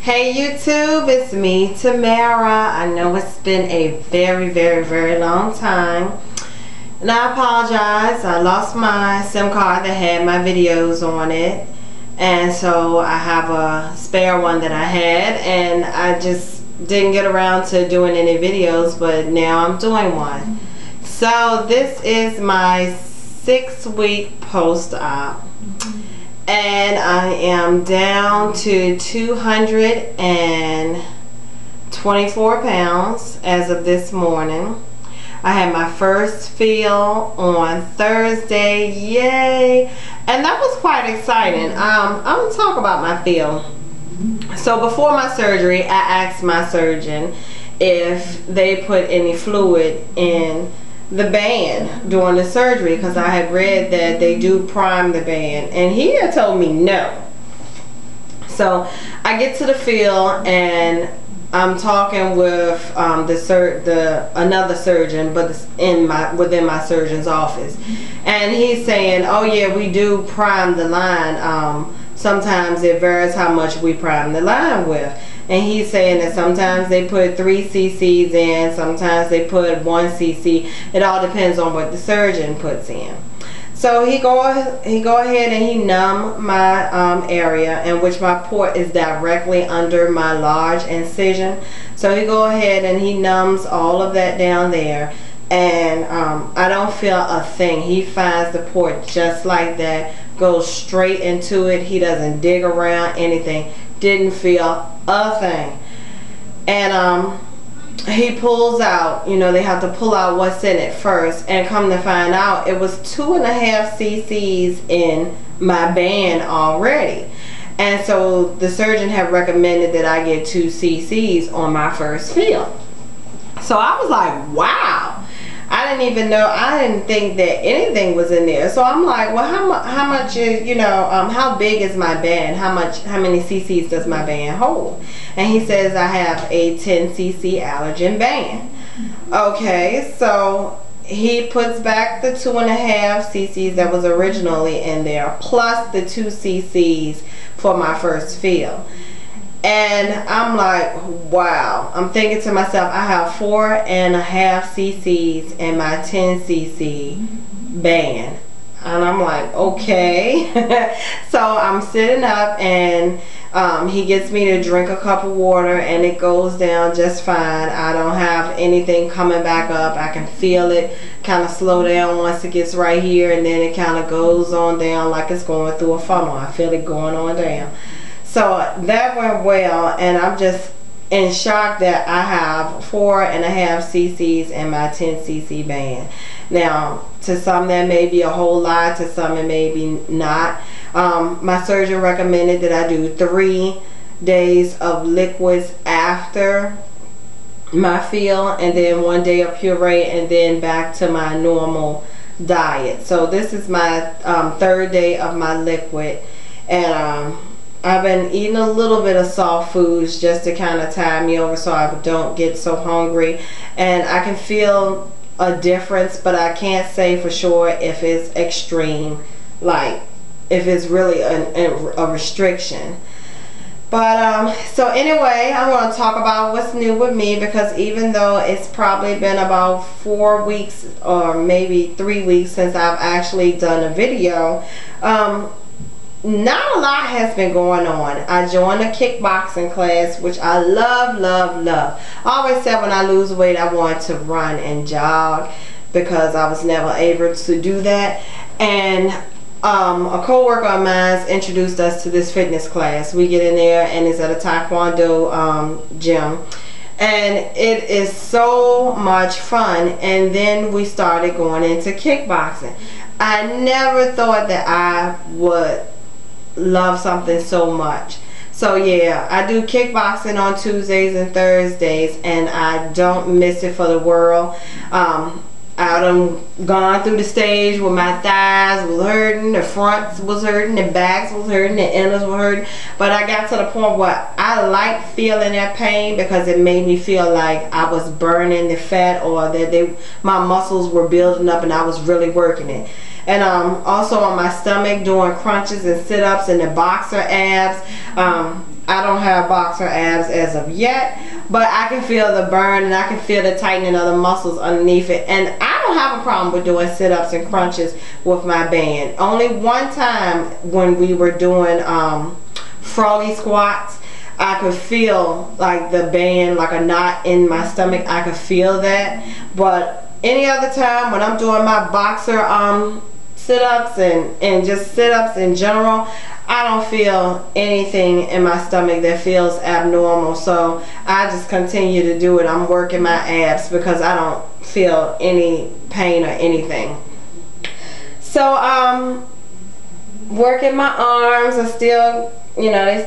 Hey YouTube, it's me, Tamara. I know it's been a very long time, and I apologize. I lost my SIM card that had my videos on it, and so I have a spare one that I had, and I just didn't get around to doing any videos, but now I'm doing one. So this is my 6-week post-op. And I am down to 224 pounds as of this morning. I had my first feel on Thursday, yay! And that was quite exciting. I'm going to talk about my feel. So before my surgery, I asked my surgeon if they put any fluid in the band during the surgery, because I had read that they do prime the band, and he had told me no. So I get to the field and I'm talking with another surgeon, but it's within my surgeon's office, and he's saying, oh yeah, we do prime the line. Sometimes it varies how much we prime the line with. And he's saying that sometimes they put 3 cc's in, sometimes they put 1 cc. It all depends on what the surgeon puts in. So he go ahead and he numb my area, in which my port is directly under my large incision. So he go ahead and he numbs all of that down there, and I don't feel a thing. He finds the port just like that, goes straight into it. He doesn't dig around anything. Didn't feel a thing. And he pulls out, you know, they have to pull out what's in it first, and come to find out it was 2.5 cc's in my band already. And so the surgeon had recommended that I get 2 cc's on my first feel. So I was like, wow. I didn't even know, I didn't think that anything was in there. So I'm like, well, how much is, you know, how big is my band? How many cc's does my band hold? And he says I have a 10 cc allergen band. Okay, so he puts back the 2.5 cc's that was originally in there, plus the 2 cc's for my first feel. And I'm like, wow. I'm thinking to myself, I have 4.5 cc's in my 10 cc band. And I'm like, okay. So I'm sitting up, and he gets me to drink a cup of water, and it goes down just fine. I don't have anything coming back up. I can feel it kind of slow down once it gets right here, and then it kind of goes on down like it's going through a funnel. I feel it going on down. So that went well, and I'm just in shock that I have 4.5 cc's in my 10 cc band. Now, to some that may be a whole lot, to some it may be not. My surgeon recommended that I do 3 days of liquids after my feel, and then 1 day of puree, and then back to my normal diet. So this is my 3rd day of my liquid, and I've been eating a little bit of soft foods just to kind of tide me over so I don't get so hungry. And I can feel a difference, but I can't say for sure if it's extreme, like if it's really a restriction. But so anyway, I want to talk about what's new with me, because even though it's probably been about 4 weeks or maybe 3 weeks since I've actually done a video, not a lot has been going on. I joined a kickboxing class, which I love. I always said when I lose weight I want to run and jog, because I was never able to do that. And a co-worker of mine introduced us to this fitness class. We get in there, and it's at a taekwondo gym, and it is so much fun. And then we started going into kickboxing. I never thought that I would love something so much. So yeah, I do kickboxing on Tuesdays and Thursdays, and I don't miss it for the world. I done gone through the stage where my thighs was hurting, the fronts was hurting, the backs was hurting, the inners were hurting, but I got to the point where I liked feeling that pain, because it made me feel like I was burning the fat, or that my muscles were building up and I was really working it. And also on my stomach doing crunches and sit-ups and the boxer abs. I don't have boxer abs as of yet, but I can feel the burn and I can feel the tightening of the muscles underneath it. And I don't have a problem with doing sit-ups and crunches with my band. Only one time when we were doing froggy squats, I could feel like the band, like a knot in my stomach. I could feel that. But any other time when I'm doing my boxer sit-ups and just sit-ups in general, I don't feel anything in my stomach that feels abnormal. So I just continue to do it. I'm working my abs because I don't feel any pain or anything. So working my arms are still, you know,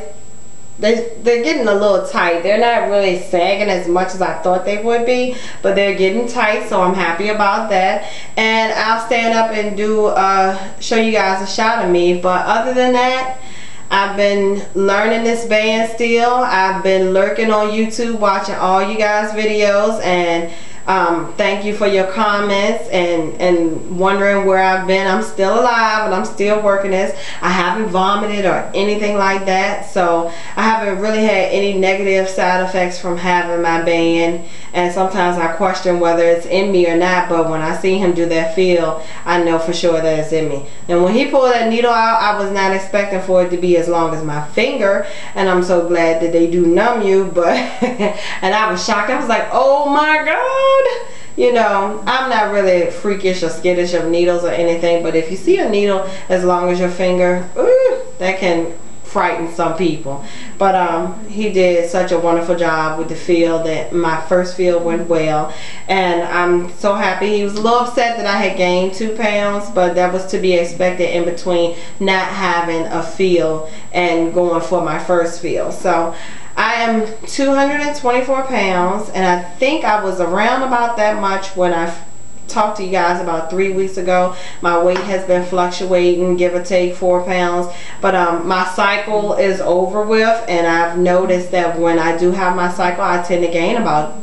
they're getting a little tight. They're not really sagging as much as I thought they would be, but they're getting tight, so I'm happy about that. And I'll stand up and do show you guys a shot of me. But other than that, I've been learning this band still. I've been lurking on YouTube watching all you guys videos, and thank you for your comments and wondering where I've been. I'm still alive and I'm still working this. I haven't vomited or anything like that, so I haven't really had any negative side effects from having my band. And sometimes I question whether it's in me or not, but when I see him do that feel, I know for sure that it's in me. And when he pulled that needle out, I was not expecting for it to be as long as my finger, and I'm so glad that they do numb you. But and I was shocked. I was like, oh my God. You know, I'm not really freakish or skittish of needles or anything, but if you see a needle as long as your finger, ooh, that can frighten some people. But he did such a wonderful job with the feel. That my first feel went well, and I'm so happy. He was a little upset that I had gained 2 pounds, but that was to be expected in between not having a feel and going for my first feel. So I am 224 pounds, and I think I was around about that much when I talked to you guys about 3 weeks ago. My weight has been fluctuating, give or take 4 pounds, but my cycle is over with, and I've noticed that when I do have my cycle, I tend to gain about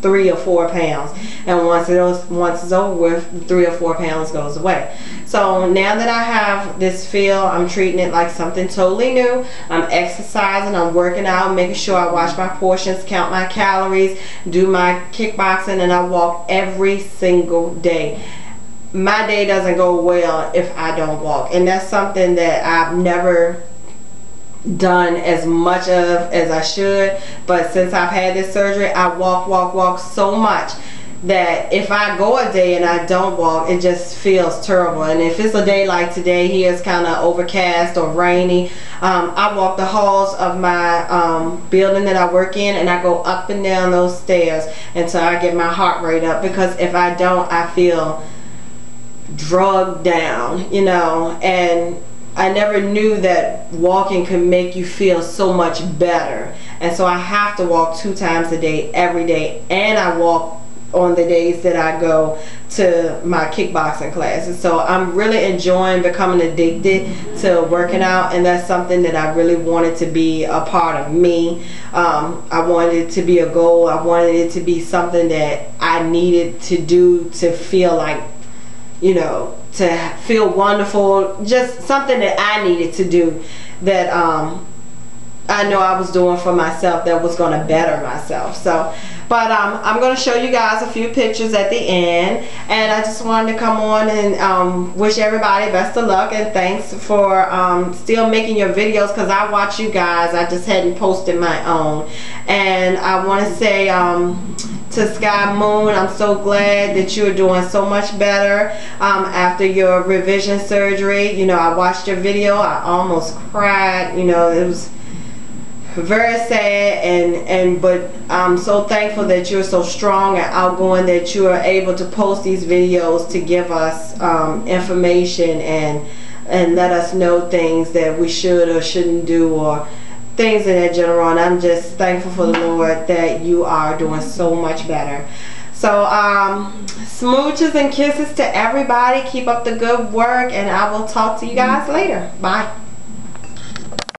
3 or 4 pounds, and once it's over with, 3 or 4 pounds goes away. So now that I have this feel, I'm treating it like something totally new. I'm exercising, I'm working out, making sure I watch my portions, count my calories, do my kickboxing, and I walk every single day. My day doesn't go well if I don't walk, and that's something that I've never done as much of as I should. But since I've had this surgery, I walk so much that if I go a day and I don't walk, it just feels terrible. And if it's a day like today, here it's kind of overcast or rainy, I walk the halls of my building that I work in, and I go up and down those stairs until I get my heart rate up, because if I don't, I feel drugged down, you know. And I never knew that walking could make you feel so much better. And so I have to walk 2 times a day, every day, and I walk on the days that I go to my kickboxing classes. So I'm really enjoying becoming addicted to working out, and that's something that I really wanted to be a part of me. I wanted it to be a goal. I wanted it to be something that I needed to do to feel like, you know, to feel wonderful, just something that I needed to do, that I know I was doing for myself, that was going to better myself. So but I'm going to show you guys a few pictures at the end, and I just wanted to come on and wish everybody best of luck, and thanks for still making your videos, because I watch you guys. I just hadn't posted my own. And I want to say to Sky Moon, I'm so glad that you're doing so much better after your revision surgery. You know, I watched your video, I almost cried. You know, it was very sad, but I'm so thankful that you're so strong and outgoing, that you are able to post these videos to give us information and let us know things that we should or shouldn't do, or things in that general. And I'm just thankful for the Lord that you are doing so much better. So smooches and kisses to everybody. Keep up the good work, and I will talk to you guys later. Bye.